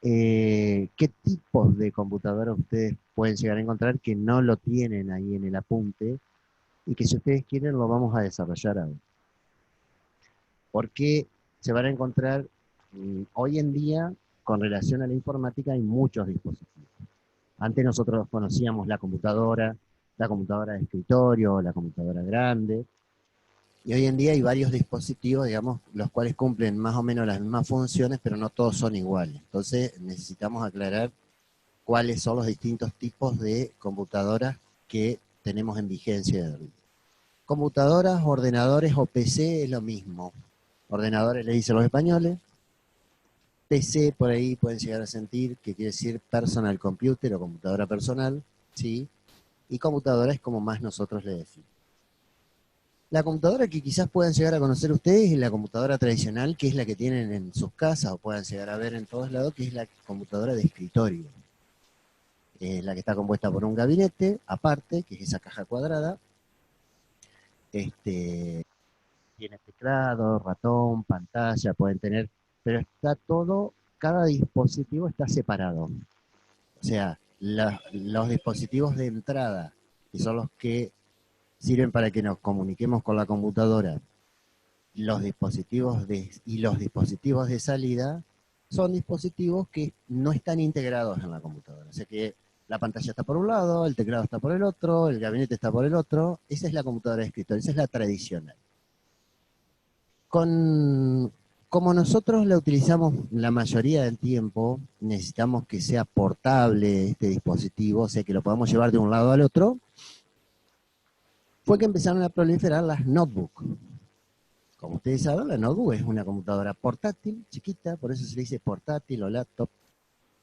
¿Qué tipos de computadoras ustedes pueden llegar a encontrar que no lo tienen ahí en el apunte y que si ustedes quieren lo vamos a desarrollar ahora? Porque se van a encontrar hoy en día con relación a la informática hay muchos dispositivos. Antes nosotros conocíamos la computadora de escritorio, la computadora grande, y hoy en día hay varios dispositivos, digamos, los cuales cumplen más o menos las mismas funciones, pero no todos son iguales. Entonces necesitamos aclarar cuáles son los distintos tipos de computadoras que tenemos en vigencia. Computadoras, ordenadores o PC es lo mismo. Ordenadores le dicen los españoles, PC por ahí pueden llegar a sentir que quiere decir personal computer o computadora personal, ¿sí? Y computadora es como más nosotros le decimos. La computadora que quizás puedan llegar a conocer ustedes es la computadora tradicional, que es la que tienen en sus casas o puedan llegar a ver en todos lados, que es la computadora de escritorio. La que está compuesta por un gabinete aparte, que es esa caja cuadrada. Este, tiene teclado, ratón, pantalla, pueden tener, pero está todo, cada dispositivo está separado. O sea, los dispositivos de entrada, que son los que sirven para que nos comuniquemos con la computadora, y los dispositivos de salida son dispositivos que no están integrados en la computadora. O sea que la pantalla está por un lado, el teclado está por el otro, el gabinete está por el otro. Esa es la computadora de escritorio, esa es la tradicional. Con, como nosotros la utilizamos la mayoría del tiempo, necesitamos que sea portable este dispositivo, o sea que lo podamos llevar de un lado al otro, fue que empezaron a proliferar las notebooks. Como ustedes saben, la notebook es una computadora portátil, chiquita, por eso se le dice portátil o laptop,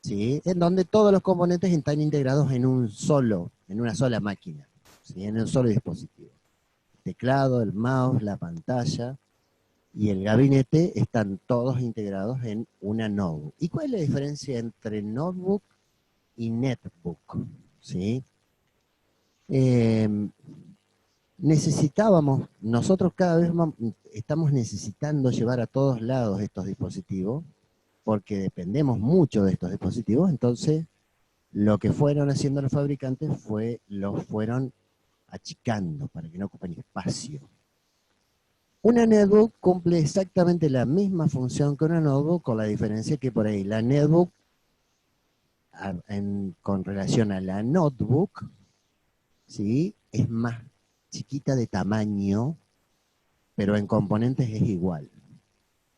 ¿sí? En donde todos los componentes están integrados en una sola máquina, ¿sí? En un solo dispositivo. El teclado, el mouse, la pantalla y el gabinete están todos integrados en una notebook. ¿Y cuál es la diferencia entre notebook y netbook? ¿Sí? Eh, nosotros cada vez más estamos necesitando llevar a todos lados estos dispositivos, porque dependemos mucho de estos dispositivos, entonces lo que fueron haciendo los fabricantes los fueron achicando para que no ocupen espacio. Una netbook cumple exactamente la misma función que una notebook, con la diferencia que por ahí la netbook, con relación a la notebook, ¿sí? Es más chiquita de tamaño, pero en componentes es igual.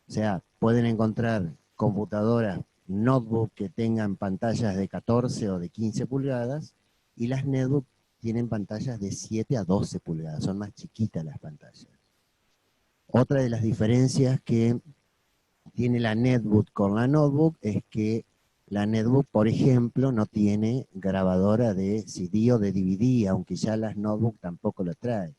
O sea, pueden encontrar computadoras, notebook que tengan pantallas de 14 o de 15 pulgadas y las netbook tienen pantallas de 7 a 12 pulgadas, son más chiquitas las pantallas. Otra de las diferencias que tiene la netbook con la notebook es que la netbook, por ejemplo, no tiene grabadora de CD o de DVD, aunque ya las notebook tampoco lo traen.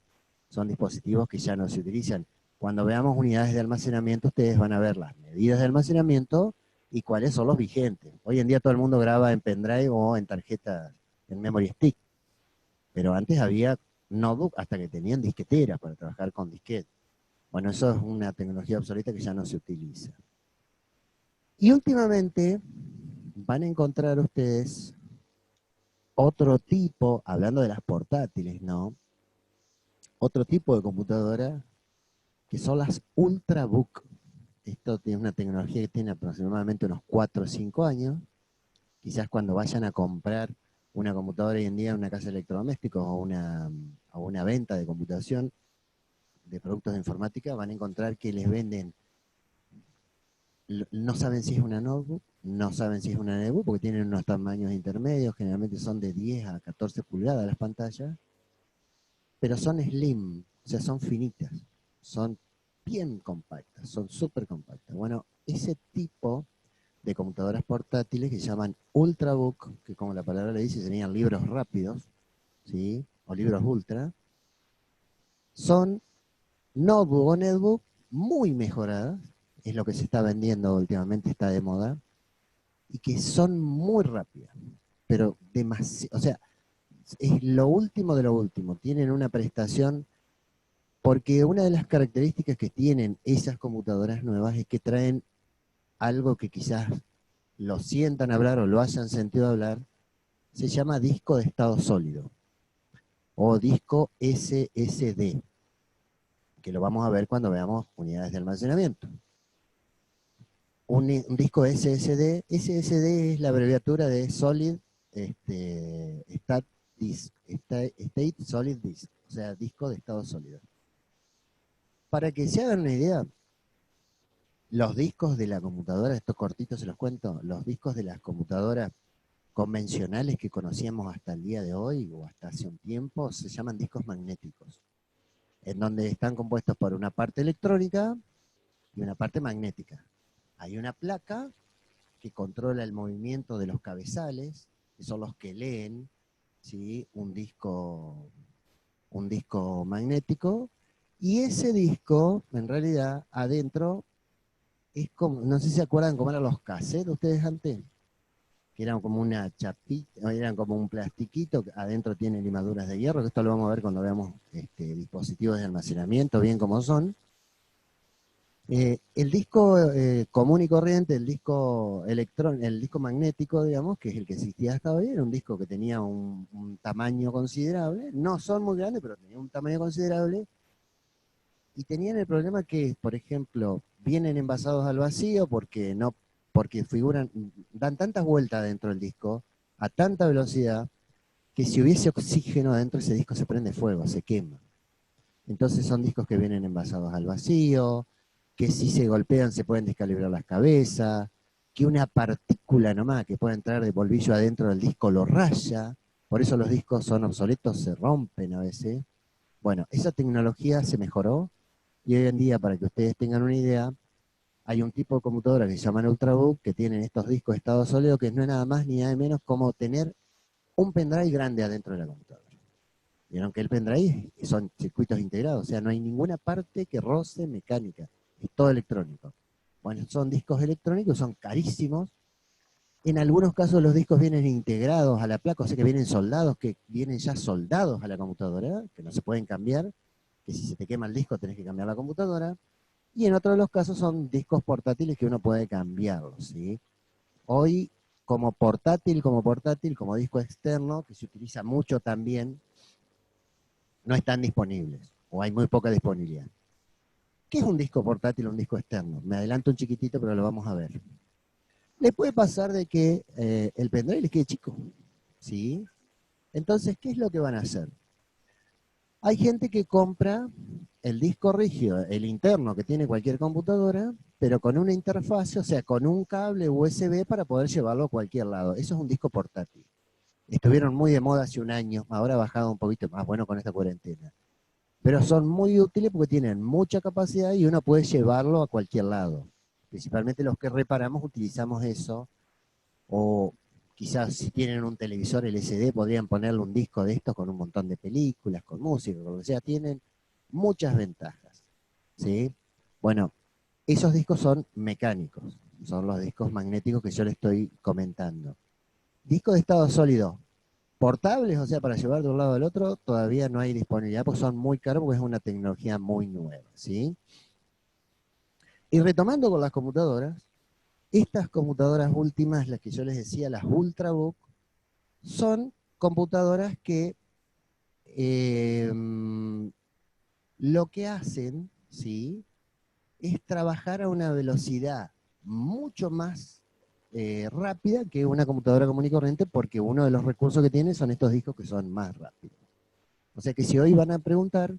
Son dispositivos que ya no se utilizan. Cuando veamos unidades de almacenamiento, ustedes van a ver las medidas de almacenamiento y cuáles son los vigentes. Hoy en día todo el mundo graba en pendrive o en tarjeta, en memory stick, pero antes había notebook hasta que tenían disqueteras para trabajar con disquete. Bueno, eso es una tecnología obsoleta que ya no se utiliza. Y últimamente van a encontrar ustedes otro tipo, hablando de las portátiles, ¿no? Otro tipo de computadora que son las Ultrabook. Esto tiene una tecnología que tiene aproximadamente unos 4 o 5 años. Quizás cuando vayan a comprar una computadora hoy en día en una casa de electrodomésticos o una venta de computación, de productos de informática, van a encontrar que les venden, no saben si es una notebook, no saben si es una netbook, porque tienen unos tamaños intermedios, generalmente son de 10 a 14 pulgadas las pantallas, pero son slim, o sea, son finitas, son bien compactas, son súper compactas. Bueno, ese tipo de computadoras portátiles que se llaman Ultrabook, que como la palabra le dice, serían libros rápidos, ¿sí? O libros ultra, son notebook o netbook muy mejoradas, es lo que se está vendiendo últimamente, está de moda, y que son muy rápidas, pero demasiado, o sea, es lo último de lo último, tienen una prestación, porque una de las características que tienen esas computadoras nuevas es que traen algo que quizás lo sientan hablar o lo hayan sentido hablar, se llama disco de estado sólido o disco SSD, que lo vamos a ver cuando veamos unidades de almacenamiento. Un disco SSD es la abreviatura de Solid State Disk, State Solid Disk, o sea, disco de estado sólido. Para que se hagan una idea, los discos de la computadora, estos cortitos se los cuento, los discos de las computadoras convencionales que conocíamos hasta el día de hoy o hasta hace un tiempo, se llaman discos magnéticos, en donde están compuestos por una parte electrónica y una parte magnética. Hay una placa que controla el movimiento de los cabezales, que son los que leen, ¿sí?, un disco magnético, y ese disco, en realidad, adentro, es como, no sé si se acuerdan cómo eran los cassettes ustedes antes, que eran como una chapita, eran como un plastiquito, que adentro tiene limaduras de hierro, que esto lo vamos a ver cuando veamos dispositivos de almacenamiento, bien como son. El disco común y corriente, el disco magnético, digamos, que es el que existía hasta hoy, era un disco que tenía un tamaño considerable, no son muy grandes, pero tenía un tamaño considerable, y tenían el problema que, por ejemplo, vienen envasados al vacío porque dan tantas vueltas dentro del disco, a tanta velocidad, que si hubiese oxígeno adentro ese disco se prende fuego, se quema. Entonces son discos que vienen envasados al vacío, que si se golpean se pueden descalibrar las cabezas, que una partícula nomás que puede entrar de polvillo adentro del disco lo raya, por eso los discos son obsoletos, se rompen a veces. Bueno, esa tecnología se mejoró y hoy en día, para que ustedes tengan una idea, hay un tipo de computadora que se llama Ultrabook que tienen estos discos de estado sólido que no es nada más ni nada menos como tener un pendrive grande adentro de la computadora. Vieron que el pendrive son circuitos integrados, o sea, no hay ninguna parte que roce mecánica, es todo electrónico. Bueno, son discos electrónicos, son carísimos. En algunos casos los discos vienen integrados a la placa, o sea que vienen soldados, que vienen ya soldados a la computadora, que no se pueden cambiar, que si se te quema el disco tenés que cambiar la computadora. Y en otros de los casos son discos portátiles que uno puede cambiarlos, ¿sí? Hoy, como como disco externo, que se utiliza mucho también, no están disponibles, o hay muy poca disponibilidad. ¿Qué es un disco portátil o un disco externo? Me adelanto un chiquitito, pero lo vamos a ver. Les puede pasar de que el pendrive les quede chico, ¿sí? Entonces, ¿qué es lo que van a hacer? Hay gente que compra el disco rígido, el interno que tiene cualquier computadora, pero con una interfaz, o sea, con un cable USB para poder llevarlo a cualquier lado. Eso es un disco portátil. Estuvieron muy de moda hace un año, ahora ha bajado un poquito más, bueno, con esta cuarentena. Pero son muy útiles porque tienen mucha capacidad y uno puede llevarlo a cualquier lado. Principalmente los que reparamos utilizamos eso, o quizás si tienen un televisor LCD podrían ponerle un disco de estos con un montón de películas, con música, con lo que sea, tienen muchas ventajas, ¿sí? Bueno, esos discos son mecánicos, son los discos magnéticos que yo les estoy comentando. Discos de estado sólido, portables, o sea, para llevar de un lado al otro, todavía no hay disponibilidad porque son muy caros porque es una tecnología muy nueva, ¿sí? Y retomando con las computadoras, estas computadoras últimas, las que yo les decía, las Ultrabook, son computadoras que lo que hacen, ¿sí?, es trabajar a una velocidad mucho más rápida que una computadora común y corriente, porque uno de los recursos que tiene son estos discos que son más rápidos. O sea que si hoy van a preguntar,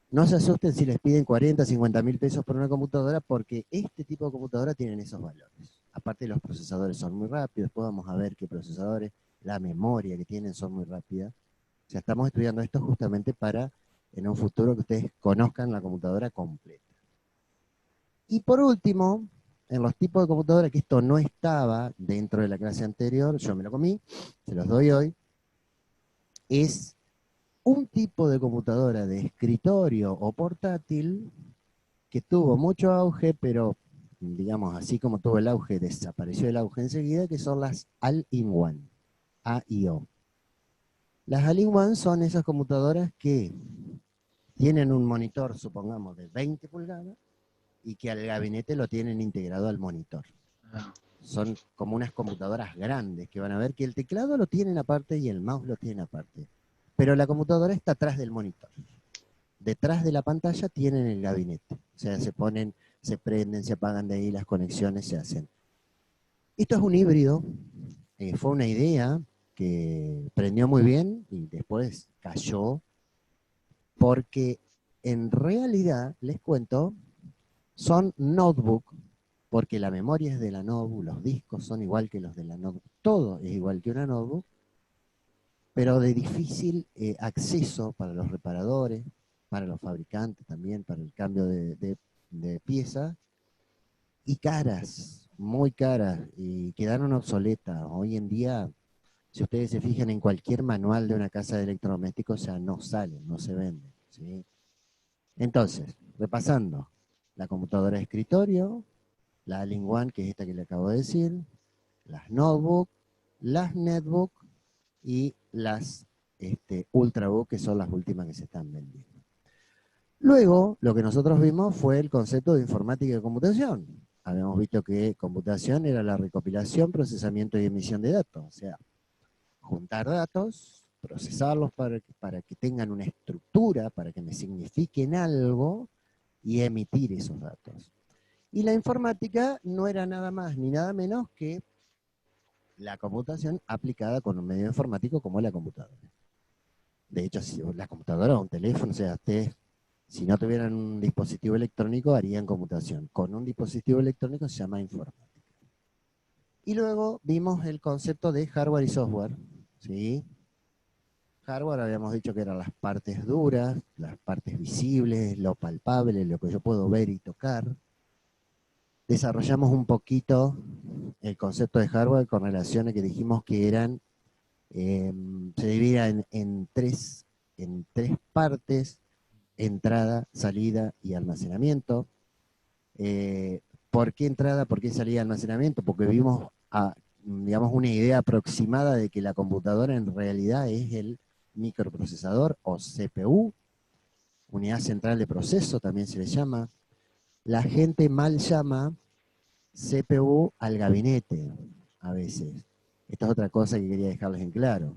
no se asusten si les piden 40, 50 mil pesos por una computadora, porque este tipo de computadora tienen esos valores. Aparte los procesadores son muy rápidos, después vamos a ver qué procesadores, la memoria que tienen son muy rápidas. O sea, estamos estudiando esto justamente para, en un futuro, que ustedes conozcan la computadora completa. Y por último, en los tipos de computadora, que esto no estaba dentro de la clase anterior, yo me lo comí, se los doy hoy, es un tipo de computadora de escritorio o portátil que tuvo mucho auge, pero digamos, así como tuvo el auge, desapareció el auge enseguida, que son las All-in-One, AIO. Las All-in-One son esas computadoras que tienen un monitor, supongamos, de 20 pulgadas, y que al gabinete lo tienen integrado al monitor. Son como unas computadoras grandes que van a ver que el teclado lo tienen aparte y el mouse lo tienen aparte. Pero la computadora está atrás del monitor. Detrás de la pantalla tienen el gabinete. O sea, se ponen, se prenden, se apagan de ahí, las conexiones se hacen. Esto es un híbrido. Fue una idea que prendió muy bien y después cayó porque en realidad, les cuento, son notebook, porque la memoria es de la notebook, los discos son igual que los de la notebook, todo es igual que una notebook, pero de difícil acceso para los reparadores, para los fabricantes también, para el cambio de piezas, y caras, muy caras, y quedaron obsoletas. Hoy en día, si ustedes se fijan en cualquier manual de una casa de electrodomésticos, ya no salen, no se venden, ¿sí? Entonces, repasando, la computadora de escritorio, la All-in-One, que es esta que le acabo de decir, las notebook, las netbook y las ultrabook, que son las últimas que se están vendiendo. Luego, lo que nosotros vimos fue el concepto de informática y de computación. Habíamos visto que computación era la recopilación, procesamiento y emisión de datos, o sea, juntar datos, procesarlos para que tengan una estructura, para que me signifiquen algo y emitir esos datos. Y la informática no era nada más ni nada menos que la computación aplicada con un medio informático como la computadora. De hecho, si la computadora o un teléfono, o sea, ustedes, si no tuvieran un dispositivo electrónico, harían computación. Con un dispositivo electrónico se llama informática. Y luego vimos el concepto de hardware y software, ¿sí? Hardware habíamos dicho que eran las partes duras, las partes visibles, lo palpable, lo que yo puedo ver y tocar. Desarrollamos un poquito el concepto de hardware con relación a que dijimos que eran, se dividía en tres partes: entrada, salida y almacenamiento. ¿Por qué entrada, por qué salida y almacenamiento? Porque vimos, digamos, una idea aproximada de que la computadora en realidad es el microprocesador o CPU, unidad central de proceso también se le llama. La gente mal llama CPU al gabinete a veces. Esta es otra cosa que quería dejarles en claro.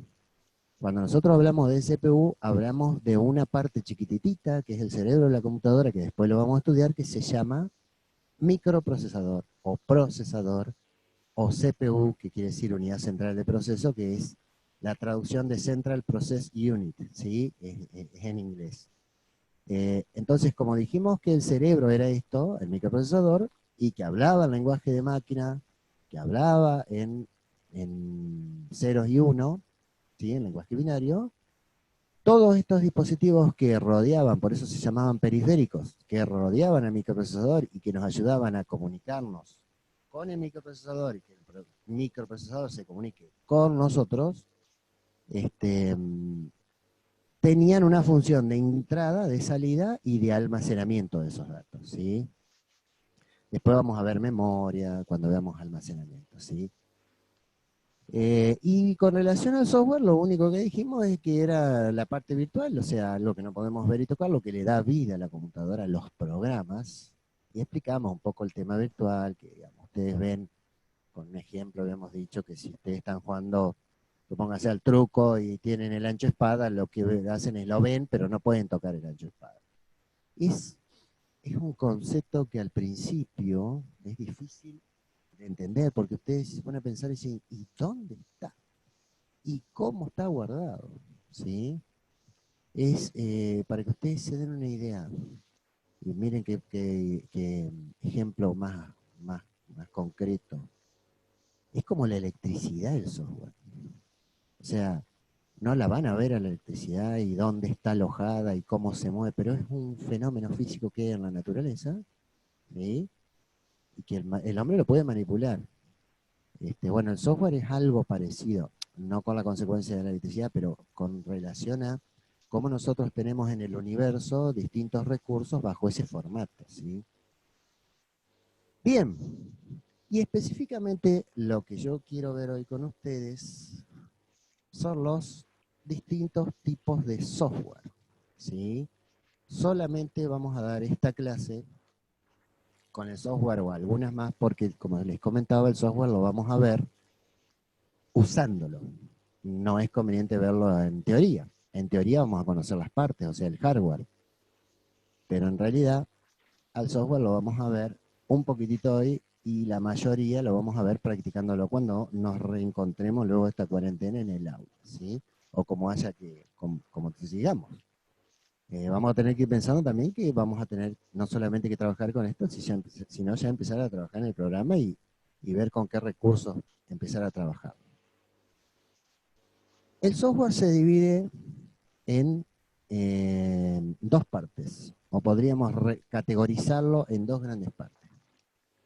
Cuando nosotros hablamos de CPU, hablamos de una parte chiquititita, que es el cerebro de la computadora, que después lo vamos a estudiar, que se llama microprocesador o procesador, o CPU, que quiere decir unidad central de proceso, que es la traducción de Central Process Unit, ¿sí? Es en inglés. Entonces, como dijimos que el cerebro era esto, el microprocesador, y que hablaba en lenguaje de máquina, que hablaba en ceros y uno, ¿sí? En lenguaje binario, todos estos dispositivos que rodeaban, por eso se llamaban periféricos, que rodeaban al microprocesador y que nos ayudaban a comunicarnos con el microprocesador y que el microprocesador se comunique con nosotros, este, tenían una función de entrada, de salida y de almacenamiento de esos datos, ¿sí? Después vamos a ver memoria cuando veamos almacenamiento, ¿sí? Y con relación al software, lo único que dijimos es que era la parte virtual, o sea, lo que no podemos ver y tocar, lo que le da vida a la computadora, los programas, y explicamos un poco el tema virtual, que digamos, ustedes ven, con un ejemplo habíamos dicho que si ustedes están jugando, pónganse al truco y tienen el ancho espada, lo que hacen es lo ven, pero no pueden tocar el ancho espada. Es, es un concepto que al principio es difícil de entender, porque ustedes se ponen a pensar y dicen, ¿y dónde está? ¿Y cómo está guardado? ¿Sí? Es para que ustedes se den una idea. Y miren qué ejemplo más concreto. Es como la electricidad del software. O sea, no la van a ver a la electricidad y dónde está alojada y cómo se mueve, pero es un fenómeno físico que hay en la naturaleza, ¿sí? Y que el hombre lo puede manipular. Bueno, el software es algo parecido, no con la consecuencia de la electricidad, pero con relación a cómo nosotros tenemos en el universo distintos recursos bajo ese formato, ¿sí? Bien, y específicamente lo que yo quiero ver hoy con ustedes son los distintos tipos de software, ¿sí? Solamente vamos a dar esta clase con el software o algunas más, porque como les comentaba, el software lo vamos a ver usándolo. No es conveniente verlo en teoría. En teoría vamos a conocer las partes, o sea, el hardware. Pero en realidad, al software lo vamos a ver un poquitito hoy y la mayoría lo vamos a ver practicándolo cuando nos reencontremos luego de esta cuarentena en el aula, ¿sí? O como haya que, como sigamos. Vamos a tener que ir pensando también que vamos a tener no solamente que trabajar con esto, sino ya empezar a trabajar en el programa y ver con qué recursos empezar a trabajar. El software se divide en dos partes, o podríamos categorizarlo en dos grandes partes.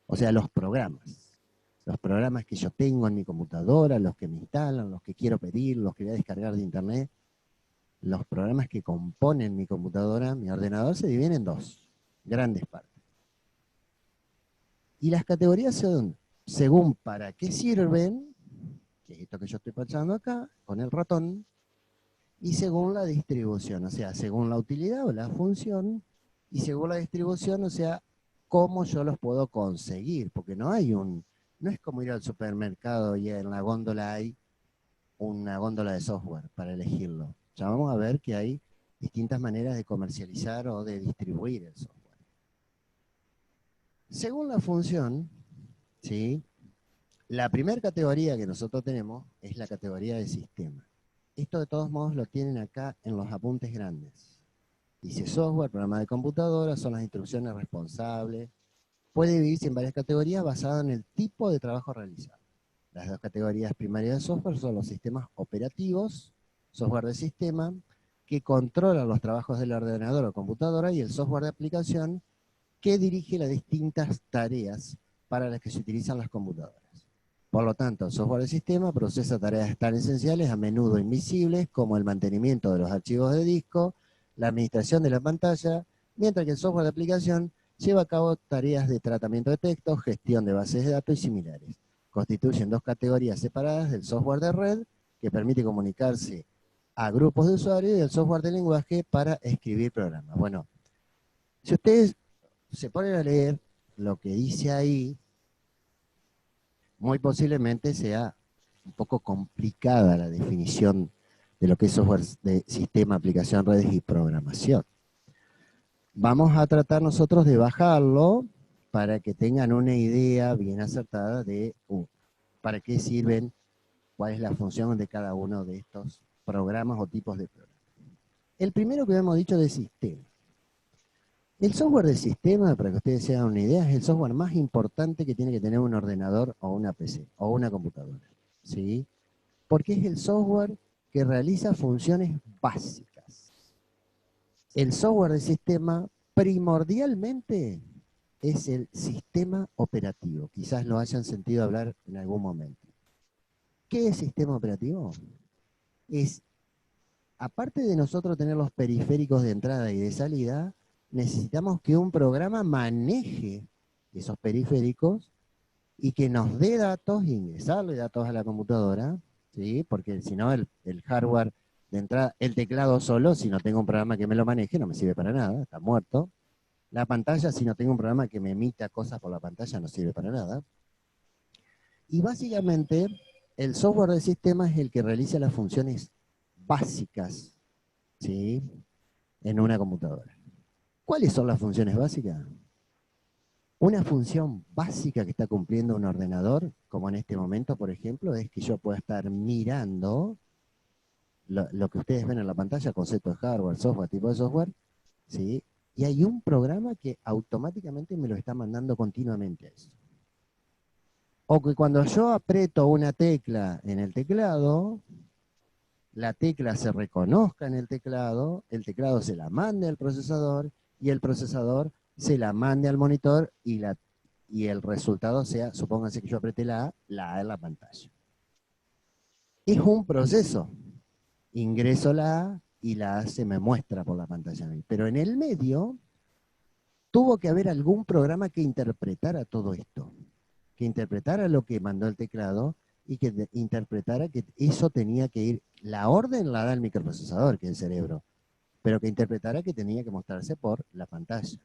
O sea, los programas que yo tengo en mi computadora, los que me instalan, los que quiero pedir, los que voy a descargar de internet, los programas que componen mi computadora, mi ordenador, se dividen en dos grandes partes. Y las categorías son según para qué sirven, que es esto que yo estoy pasando acá, con el ratón, y según la distribución, o sea, según la utilidad o la función, y según la distribución, o sea, cómo yo los puedo conseguir, porque no es como ir al supermercado y en la góndola hay una góndola de software para elegirlo. Ya vamos a ver que hay distintas maneras de comercializar o de distribuir el software. Según la función, ¿sí? La primera categoría que nosotros tenemos es la categoría de sistema. Esto de todos modos lo tienen acá en los apuntes grandes. Dice software, programa de computadora, son las instrucciones responsables. Puede dividirse en varias categorías basadas en el tipo de trabajo realizado. Las dos categorías primarias de software son los sistemas operativos, software de sistema, que controla los trabajos del ordenador o computadora, y el software de aplicación, que dirige las distintas tareas para las que se utilizan las computadoras. Por lo tanto, el software de sistema procesa tareas tan esenciales, a menudo invisibles, como el mantenimiento de los archivos de disco, la administración de la pantalla, mientras que el software de aplicación lleva a cabo tareas de tratamiento de texto, gestión de bases de datos y similares. Constituyen dos categorías separadas del software de red, que permite comunicarse a grupos de usuarios, y el software de lenguaje para escribir programas. Bueno, si ustedes se ponen a leer lo que dice ahí, muy posiblemente sea un poco complicada la definición de lo que es software de sistema, aplicación, redes y programación. Vamos a tratar nosotros de bajarlo para que tengan una idea bien acertada de para qué sirven, cuál es la función de cada uno de estos programas o tipos de programas. El primero que hemos dicho de sistema. El software de sistema, para que ustedes se hagan una idea, es el software más importante que tiene que tener un ordenador o una PC o una computadora, ¿sí? Porque es el software que realiza funciones básicas. El software de sistema primordialmente es el sistema operativo. Quizás lo hayan sentido hablar en algún momento. ¿Qué es sistema operativo? Es, aparte de nosotros tener los periféricos de entrada y de salida, necesitamos que un programa maneje esos periféricos y que nos dé datos, ingresarle datos a la computadora, ¿sí? Porque si no, el hardware de entrada, el teclado solo, si no tengo un programa que me lo maneje, no me sirve para nada, está muerto. La pantalla, si no tengo un programa que me emita cosas por la pantalla, no sirve para nada. Y básicamente, el software del sistema es el que realiza las funciones básicas, ¿sí? En una computadora. ¿Cuáles son las funciones básicas? Una función básica que está cumpliendo un ordenador, como en este momento, por ejemplo, es que yo pueda estar mirando lo que ustedes ven en la pantalla, concepto de hardware, software, tipo de software, ¿sí? Y hay un programa que automáticamente me lo está mandando continuamente a eso. O que cuando yo aprieto una tecla en el teclado, la tecla se reconozca en el teclado se la mande al procesador y el procesador se la mande al monitor y el resultado sea, supónganse que yo apreté la A en la pantalla. Es un proceso. Ingreso la A y la A se me muestra por la pantalla a mí. Pero en el medio tuvo que haber algún programa que interpretara todo esto, que interpretara lo que mandó el teclado y que interpretara que eso tenía que ir, la orden la da el microprocesador, que es el cerebro, pero que interpretara que tenía que mostrarse por la pantalla.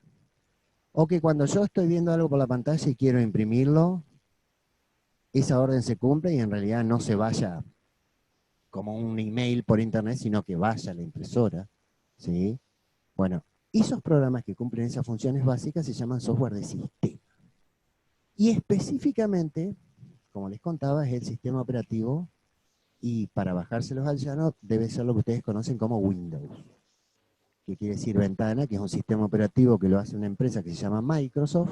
O que cuando yo estoy viendo algo por la pantalla y quiero imprimirlo, esa orden se cumple y en realidad no se vaya como un email por internet, sino que vaya a la impresora, ¿sí? Bueno, esos programas que cumplen esas funciones básicas se llaman software de sistema. Y específicamente, como les contaba, es el sistema operativo y para bajárselos al llano debe ser lo que ustedes conocen como Windows, que quiere decir ventana, que es un sistema operativo que lo hace una empresa que se llama Microsoft,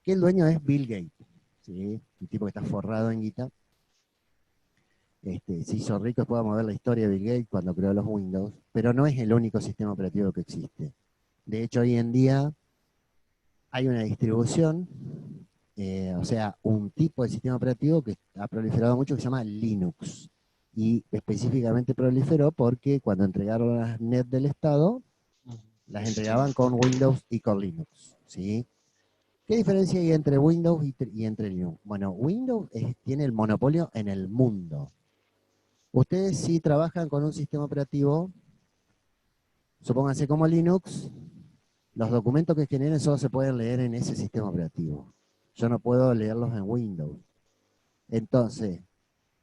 que el dueño es Bill Gates, ¿sí? Un tipo que está forrado en guita. Se hizo rico, después vamos a ver la historia de Bill Gates cuando creó los Windows, pero no es el único sistema operativo que existe. De hecho, hoy en día hay una distribución, o sea, un tipo de sistema operativo que ha proliferado mucho que se llama Linux. Y específicamente proliferó porque cuando entregaron las NET del Estado, las entregaban con Windows y con Linux, ¿sí? ¿Qué diferencia hay entre Windows y entre Linux? Bueno, Windows tiene el monopolio en el mundo. Ustedes si trabajan con un sistema operativo, supónganse como Linux, los documentos que generen solo se pueden leer en ese sistema operativo. Yo no puedo leerlos en Windows. Entonces,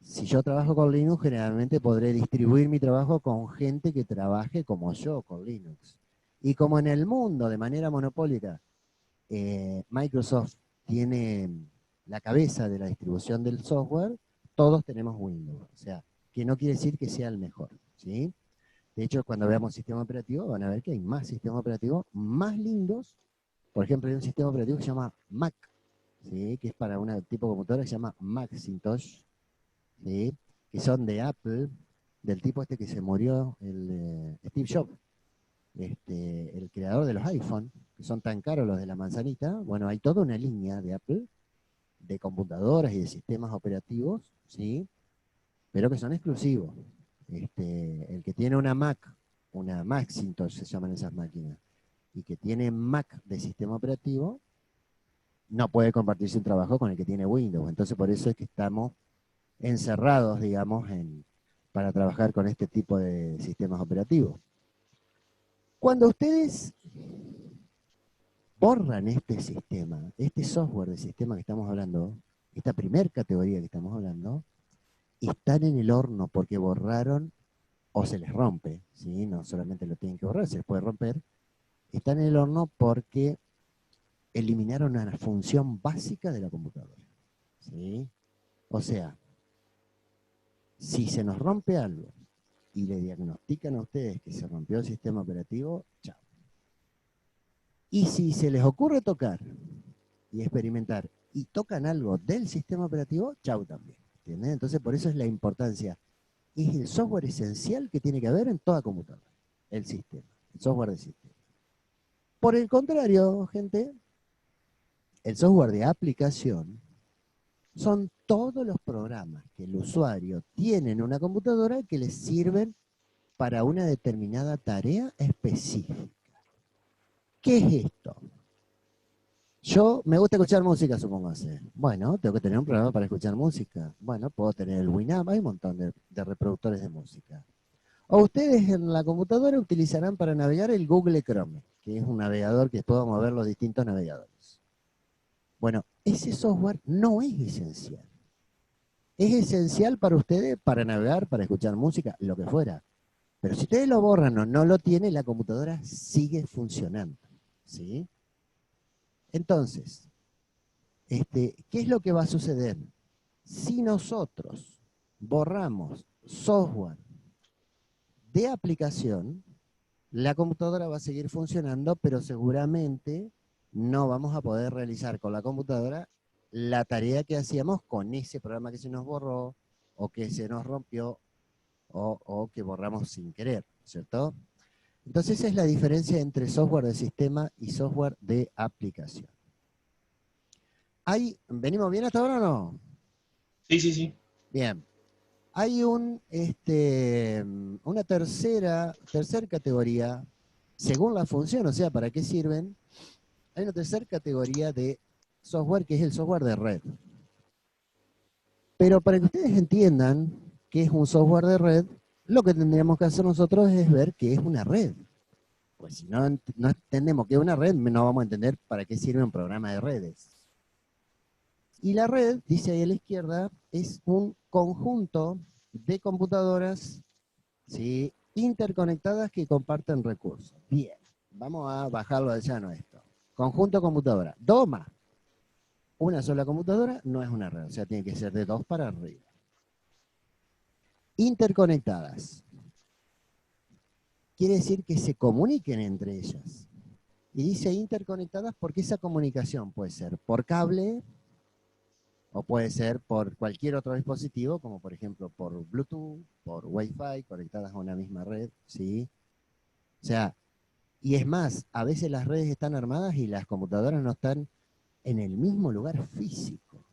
si yo trabajo con Linux, generalmente podré distribuir mi trabajo con gente que trabaje como yo con Linux. Y como en el mundo, de manera monopólica, Microsoft tiene la cabeza de la distribución del software, todos tenemos Windows. O sea, que no quiere decir que sea el mejor, ¿sí? De hecho, cuando veamos sistema operativo, van a ver que hay más sistemas operativos más lindos. Por ejemplo, hay un sistema operativo que se llama Mac, ¿sí? Que es para un tipo de computadora que se llama Macintosh, ¿sí? Que son de Apple, del tipo este que se murió, el Steve Jobs, el creador de los iPhone, que son tan caros los de la manzanita. Bueno, hay toda una línea de Apple, de computadoras y de sistemas operativos, ¿sí? Pero que son exclusivos. El que tiene una Macintosh se llaman esas máquinas, y que tiene Mac de sistema operativo, no puede compartirse un trabajo con el que tiene Windows. Entonces por eso es que estamos encerrados, digamos, para trabajar con este tipo de sistemas operativos. Cuando ustedes borran este sistema, este software de sistema que estamos hablando, esta primer categoría que estamos hablando, están en el horno porque borraron o se les rompe, ¿sí? No solamente lo tienen que borrar, se les puede romper, están en el horno porque eliminaron una función básica de la computadora, ¿sí? O sea, si se nos rompe algo y le diagnostican a ustedes que se rompió el sistema operativo, chao. Y si se les ocurre tocar y experimentar y tocan algo del sistema operativo, chau también. ¿Entienden? Entonces, por eso es la importancia. Es el software esencial que tiene que haber en toda computadora. El sistema, el software de sistema. Por el contrario, gente, el software de aplicación son todos los programas que el usuario tiene en una computadora que les sirven para una determinada tarea específica. ¿Qué es esto? Yo me gusta escuchar música, supóngase. Bueno, tengo que tener un programa para escuchar música. Bueno, puedo tener el Winamp, hay un montón de reproductores de música. O ustedes en la computadora utilizarán para navegar el Google Chrome, que es un navegador que después vamos a ver los distintos navegadores. Bueno, ese software no es esencial. Es esencial para ustedes para navegar, para escuchar música, lo que fuera. Pero si ustedes lo borran o no lo tienen, la computadora sigue funcionando, ¿sí? Entonces, ¿qué es lo que va a suceder? Si nosotros borramos software de aplicación, la computadora va a seguir funcionando, pero seguramente no vamos a poder realizar con la computadora la tarea que hacíamos con ese programa que se nos borró, o que se nos rompió, o que borramos sin querer, ¿cierto? Entonces esa es la diferencia entre software de sistema y software de aplicación. ¿Venimos bien hasta ahora o no? Sí, sí, sí. Bien. Hay una tercera categoría, según la función, o sea, para qué sirven. Hay una tercera categoría de software que es el software de red. Pero para que ustedes entiendan qué es un software de red, lo que tendríamos que hacer nosotros es ver qué es una red. Pues si no entendemos qué es una red, no vamos a entender para qué sirve un programa de redes. Y la red, dice ahí a la izquierda, es un conjunto de computadoras, ¿sí?, interconectadas que comparten recursos. Bien, vamos a bajarlo de llano esto. Conjunto de computadoras, dos más. Una sola computadora no es una red, o sea, tiene que ser de dos para arriba. Interconectadas. Quiere decir que se comuniquen entre ellas. Y dice interconectadas porque esa comunicación puede ser por cable o puede ser por cualquier otro dispositivo, como por ejemplo por Bluetooth, por Wi-Fi, conectadas a una misma red, ¿sí? O sea, y es más, a veces las redes están armadas y las computadoras no están en el mismo lugar físico.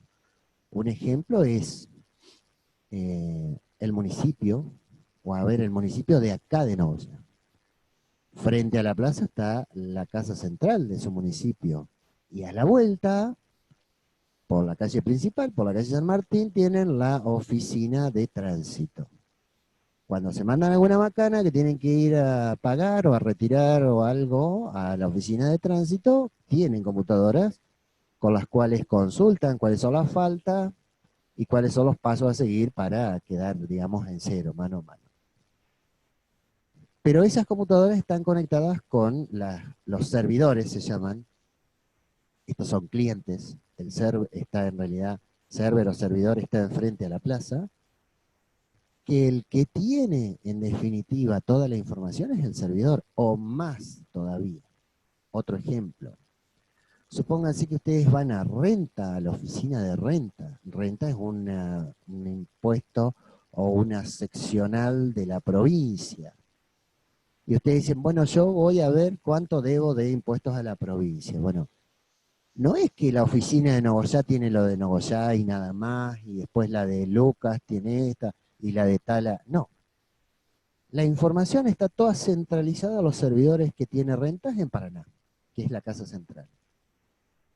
Un ejemplo es el municipio, o a ver, el municipio de acá de Noya. Frente a la plaza está la casa central de su municipio. Y a la vuelta, por la calle principal, por la calle San Martín, tienen la oficina de tránsito. Cuando se mandan alguna macana que tienen que ir a pagar o a retirar o algo a la oficina de tránsito, tienen computadoras con las cuales consultan cuáles son las faltas y cuáles son los pasos a seguir para quedar, digamos, en cero, mano a mano. Pero esas computadoras están conectadas con los servidores, se llaman. Estos son clientes. El server está en realidad, server o servidor está enfrente a la plaza. Que el que tiene en definitiva toda la información es el servidor, o más todavía. Otro ejemplo. Supónganse que ustedes van a renta, a la oficina de renta. Renta es un impuesto o una seccional de la provincia. Y ustedes dicen, bueno, yo voy a ver cuánto debo de impuestos a la provincia. Bueno, no es que la oficina de Nogoyá tiene lo de Nogoyá y nada más, y después la de Lucas tiene esta, y la de Tala. No. La información está toda centralizada a los servidores que tiene rentas en Paraná, que es la casa central.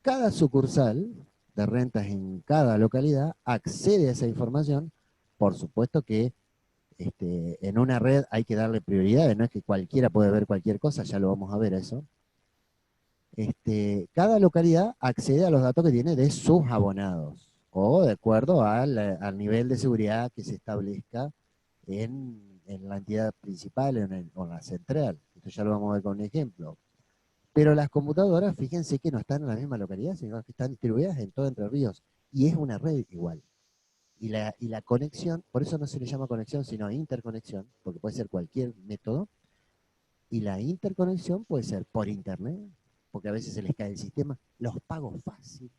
Cada sucursal de rentas en cada localidad accede a esa información. Por supuesto que en una red hay que darle prioridades, no es que cualquiera puede ver cualquier cosa, ya lo vamos a ver eso. Cada localidad accede a los datos que tiene de sus abonados, o de acuerdo al nivel de seguridad que se establezca en la entidad principal o en la central. Esto ya lo vamos a ver con un ejemplo. Pero las computadoras, fíjense que no están en la misma localidad, sino que están distribuidas en todo Entre Ríos. Y es una red igual. Y la conexión, por eso no se le llama conexión, sino interconexión, porque puede ser cualquier método. Y la interconexión puede ser por internet, porque a veces se les cae el sistema. Los pagos fáciles.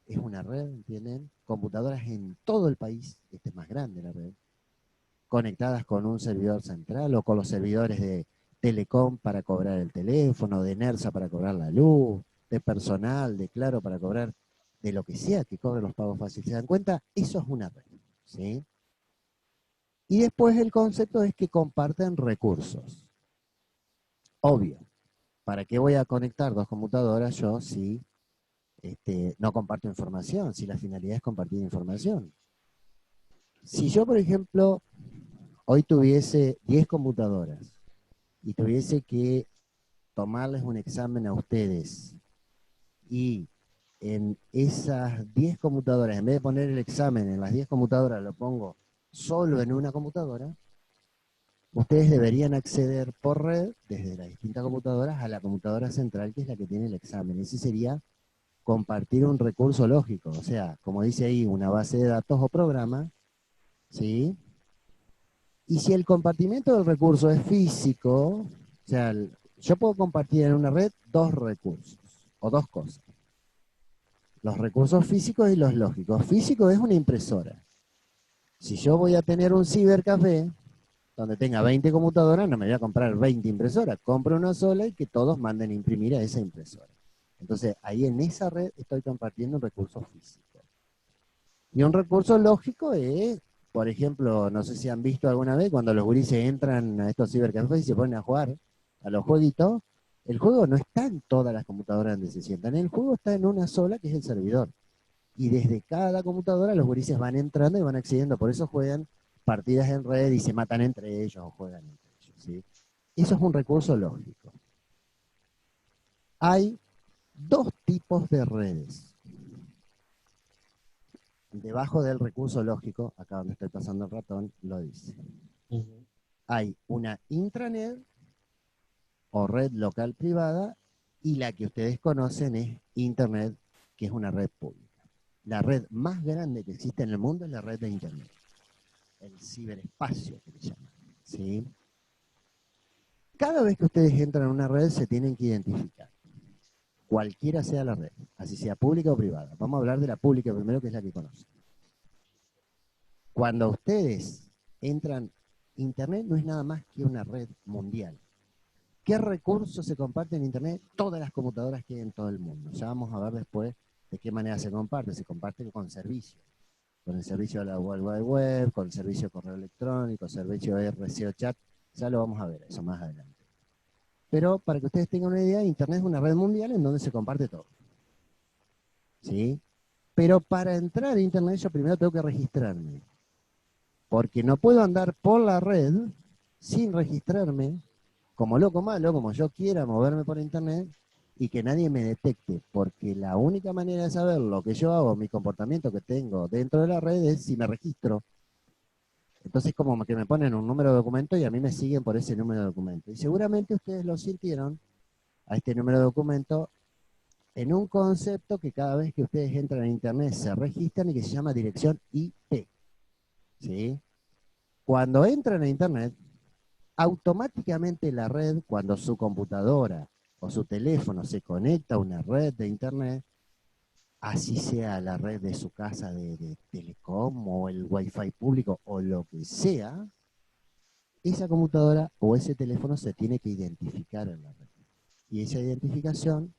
Es una red, ¿entienden? Computadoras en todo el país, esta es más grande la red, conectadas con un servidor central o con los servidores de Telecom para cobrar el teléfono, de Nersa para cobrar la luz, de personal, de Claro para cobrar de lo que sea que cobre los pagos fáciles. ¿Se dan cuenta? Eso es una red, ¿sí? Y después el concepto es que comparten recursos. Obvio. ¿Para qué voy a conectar dos computadoras yo si no comparto información? Si la finalidad es compartir información. Si yo, por ejemplo, hoy tuviese 10 computadoras y tuviese que tomarles un examen a ustedes y en esas 10 computadoras, en vez de poner el examen en las 10 computadoras, lo pongo solo en una computadora, ustedes deberían acceder por red desde las distintas computadoras a la computadora central, que es la que tiene el examen. Ese sería compartir un recurso lógico, o sea, como dice ahí, una base de datos o programa, ¿sí? Y si el compartimiento del recurso es físico, o sea, yo puedo compartir en una red dos recursos, o dos cosas. Los recursos físicos y los lógicos. Físico es una impresora. Si yo voy a tener un cibercafé, donde tenga 20 computadoras, no me voy a comprar 20 impresoras, compro una sola y que todos manden a imprimir a esa impresora. Entonces, ahí en esa red estoy compartiendo un recurso físico. Y un recurso lógico es, por ejemplo, no sé si han visto alguna vez, cuando los gurises entran a estos cibercafés y se ponen a jugar a los jueguitos, el juego no está en todas las computadoras donde se sientan, el juego está en una sola, que es el servidor. Y desde cada computadora los gurises van entrando y van accediendo, por eso juegan partidas en red y se matan entre ellos o juegan entre ellos, ¿sí? Eso es un recurso lógico. Hay dos tipos de redes. Debajo del recurso lógico, acá donde estoy pasando el ratón, lo dice. Ujú. Hay una intranet o red local privada y la que ustedes conocen es Internet, que es una red pública. La red más grande que existe en el mundo es la red de Internet, el ciberespacio que le llaman. ¿Sí? Cada vez que ustedes entran en una red se tienen que identificar, cualquiera sea la red, así sea pública o privada. Vamos a hablar de la pública primero, que es la que conocen. Cuando ustedes entran, Internet no es nada más que una red mundial. ¿Qué recursos se comparten en Internet? Todas las computadoras que hay en todo el mundo. Ya vamos a ver después de qué manera se comparte. Se comparte con servicios. Con el servicio de la World Wide Web, con el servicio de correo electrónico, servicio de RCO Chat. Ya lo vamos a ver eso más adelante. Pero para que ustedes tengan una idea, Internet es una red mundial en donde se comparte todo. ¿Sí? Pero para entrar a Internet yo primero tengo que registrarme. Porque no puedo andar por la red sin registrarme como loco malo, como yo quiera moverme por internet y que nadie me detecte, porque la única manera de saber lo que yo hago, mi comportamiento que tengo dentro de la red es si me registro. Entonces como que me ponen un número de documento y a mí me siguen por ese número de documento. Y seguramente ustedes lo sintieron a este número de documento en un concepto que cada vez que ustedes entran en internet se registran y que se llama dirección IP. ¿Sí? Cuando entran a internet, automáticamente la red, cuando su computadora o su teléfono se conecta a una red de internet, así sea la red de su casa de telecom o el wifi público o lo que sea, esa computadora o ese teléfono se tiene que identificar en la red. Y esa identificación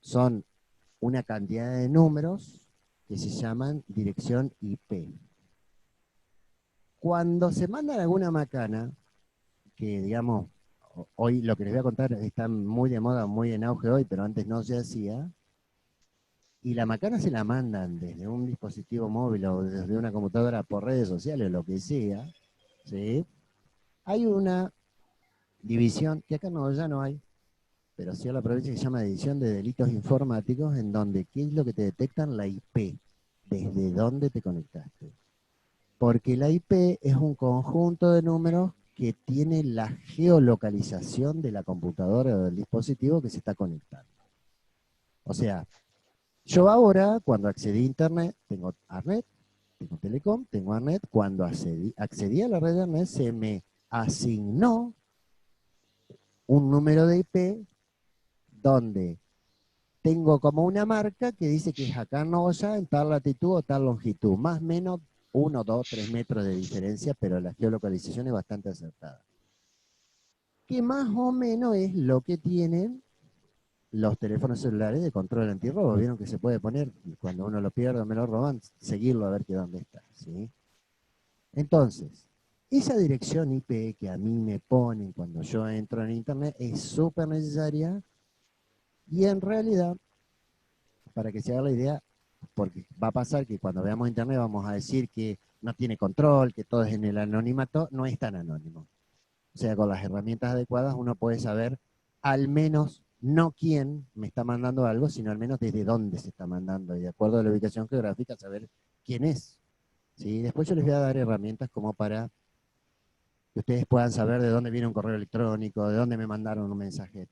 son una cantidad de números que se llaman dirección IP. Cuando se mandan alguna macana, que digamos, hoy lo que les voy a contar está muy de moda, muy en auge hoy, pero antes no se hacía, y la macana se la mandan desde un dispositivo móvil o desde una computadora por redes sociales o lo que sea, ¿sí? Hay una división, que acá no, ya no hay, pero sí a la provincia que se llama División de Delitos Informáticos, en donde, ¿qué es lo que te detectan? La IP, desde dónde te conectaste. Porque la IP es un conjunto de números que tiene la geolocalización de la computadora o del dispositivo que se está conectando. O sea, yo ahora, cuando accedí a Internet, tengo ARNET, tengo Telecom, tengo ARNET. Cuando accedí a la red de ARNET, se me asignó un número de IP donde tengo como una marca que dice que es acá en Nogoyá, en tal latitud o tal longitud. Más o menos 1, 2, 3 metros de diferencia, pero la geolocalización es bastante acertada. Que más o menos es lo que tienen los teléfonos celulares de control antirrobo. Vieron que se puede poner, cuando uno lo pierde o me lo roban, seguirlo a ver que dónde está. ¿Sí? Entonces, esa dirección IP que a mí me ponen cuando yo entro en Internet es súper necesaria y en realidad, para que se haga la idea, porque va a pasar que cuando veamos Internet vamos a decir que no tiene control, que todo es en el anonimato, no es tan anónimo. O sea, con las herramientas adecuadas uno puede saber al menos no quién me está mandando algo, sino al menos desde dónde se está mandando y de acuerdo a la ubicación geográfica saber quién es. ¿Sí? Después yo les voy a dar herramientas como para que ustedes puedan saber de dónde viene un correo electrónico, de dónde me mandaron un mensaje